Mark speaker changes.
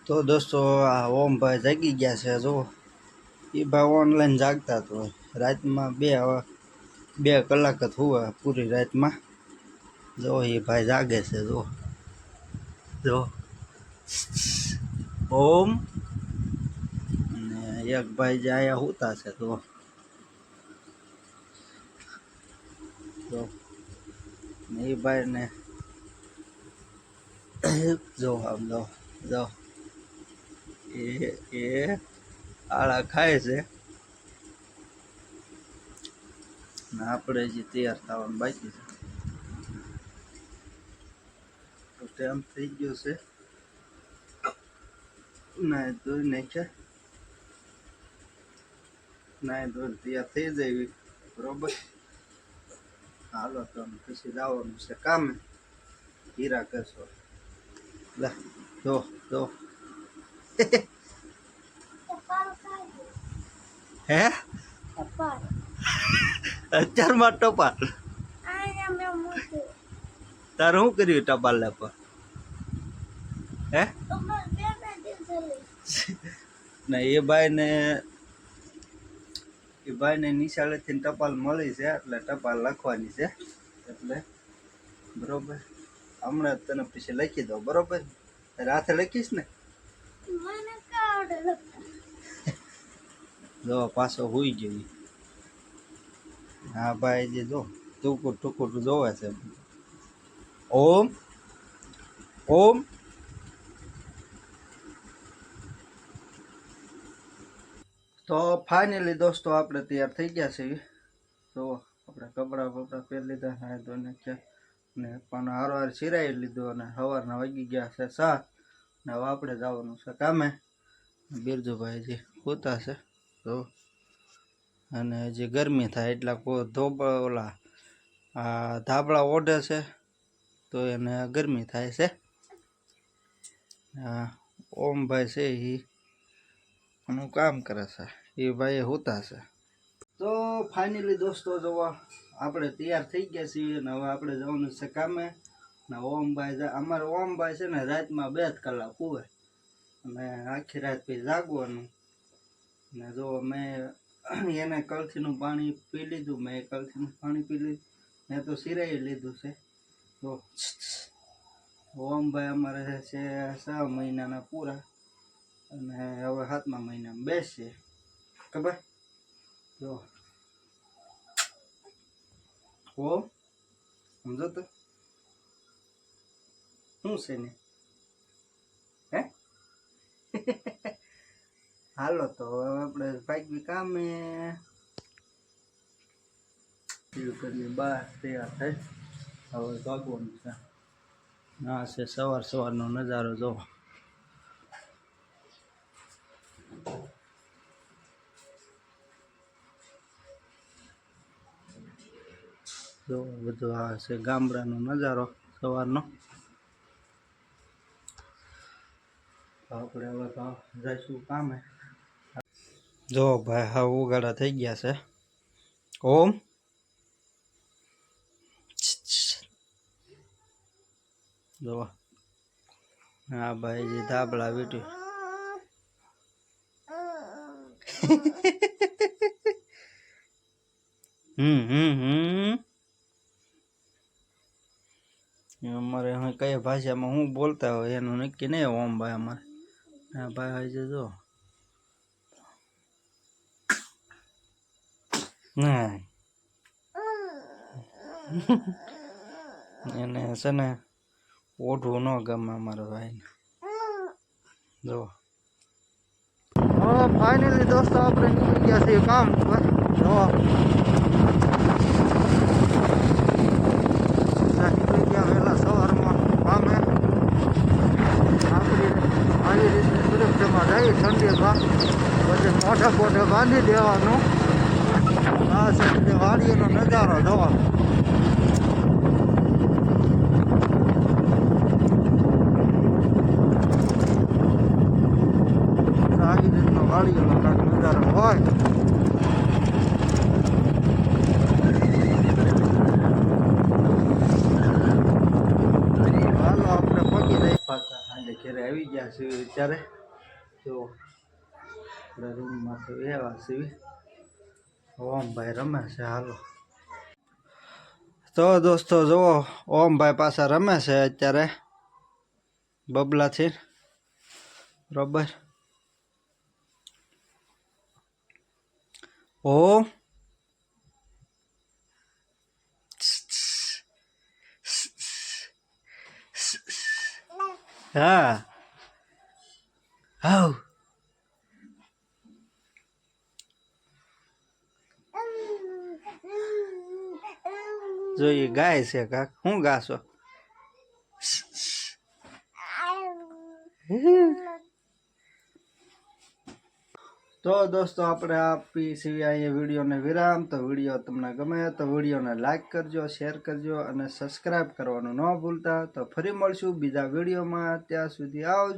Speaker 1: તો દોસ્તો આ ઓમભાઈ જાગી ગયા છે. જો એ ભાઈ ઓનલાઈન જાગતા તો રાતમાં બે કલાક જ હુવે પૂરી રાતમાં. જો એ ભાઈ જાગે છે. જો ઓમ અને એક ભાઈ જે અહીંયા હુતા છે. જો એ ભાઈ ને જો આમ જો એ આળા ખાય છે ને આપણે જે તૈયાર થવાનું બાકી છે. તો ટાઈમ થઈ ગયો છે. ના ધોઈ નાખ્યા, ના ધોઈને તૈયાર થઈ જાય બરોબર. હાલો તો પછી જવાનું છે કામે. હીરા કરશો જો હે અત્યારમાં ટપાલ તારે શું કર્યું ટપાલ લેપા હે ના એ ભાઈને નિશાળેથી ટપાલ મળી છે એટલે ટપાલ લખવાની છે. એટલે બરોબર હમણાં તને પછી લખી દો બરોબર. રાતે લખીશ ને. જો પાછો હુઈ ગયો. હા ભાઈ જે જો ટુકુર જોવે છે. ઓમ તો ફાઇનલી દોસ્તો આપણે તૈયાર થઈ ગયા છીએ. તો આપણે કપડાં પહેરી લીધા, નાહી ધોઈ નાખ્યા ને પણ હારવાર સિરાઈ લીધું અને સવારના વાગી ગયા છે 7 ને હવે આપણે જવાનું છે કામે. બિરજુભાઈ જે હોતા છે તો અને જે ગરમી થાય એટલા ઓલા ધાબળા ઓઢે છે તો એને ગરમી થાય છે. ઓમભાઈ છે એનું કામ કરે છે, એ ભાઈ હોતા છે. તો ફાઇનલી દોસ્તો જોવા આપણે તૈયાર થઈ ગયા છીએ ને હવે આપણે જવાનું છે કામે. ને અમારે ઓમભાઈ છે ને રાતમાં 2 કલાક હુવે અને આખી રાત પછી જાગવાનું. ને જો મેં એને કળથીનું પાણી પી લીધું, મેં કળથીનું પાણી પી લીધું, મેં તો સિરાઈ લીધું છે. તો ઓમભાઈ અમારે છે 6 મહિનાના પૂરા અને હવે 7મા મહિનામાં બેસશે ખબર. જો ઓમ સમજો તો શું છે ને હે હાલો તો હવે આપણે ભાગવી કામે. બહાર તૈયાર થઈ હવે ભાગવાનું છે. આ છે સવારનો નજારો. જો બધું આ છે ગામડાનો નજારો સવારનો. આપણે હવે જઈશું કામે. જો ભાઈ હા ઉગાડા થઈ ગયા છે. ઓમ જો હા ભાઈ જે ધાબળા વીટ્યું અમારે કઈ ભાષામાં હું બોલતા હોય એનું નક્કી નહીં. ઓમ ભાઈ અમારે હા ભાઈ છે જો ના એને છે ને ઓઢવું ન ગમે અમારા ભાઈને. જો ફાઇનલી દોસ્તો આપણે નીકળી ગયા છીએ કામ. જો નીકળી ગયા વહેલા સવારમાં કામે. આપણી આવી રીતે સુરક્ષામાં જઈ ઠંડીમાં પછી મોઢે બાંધી દેવાનું. આ છે વાડીનો નજારો જોવા. આવી રીતનો વાડીનો કાંઈક નજારો હોય. હાલો આપણે પગી જઈ પાછા ઘરે આવી ગયા છીએ અત્યારે. જો આપણે રૂમમાંથી એવા સીવી ઓમભાઈ રમે છે. હાલો તો દોસ્તો જુઓ ઓમભાઈ પાછા રમે છે અત્યારે બબલાથી, બરોબર. ઓમ હા હાઉ જોઈએ ગાય છે કાક. શું ગાશો? તો દોસ્તો આપણે આપી છીએ અહીંયા વિડીયોને વિરામ. તો વિડીયો તમને ગમે તો વિડીયોને લાઈક કરજો, શેર કરજો અને સબસ્ક્રાઈબ કરવાનું ન ભૂલતા. તો ફરી મળશું બીજા વિડીયોમાં. ત્યાં સુધી આવજો.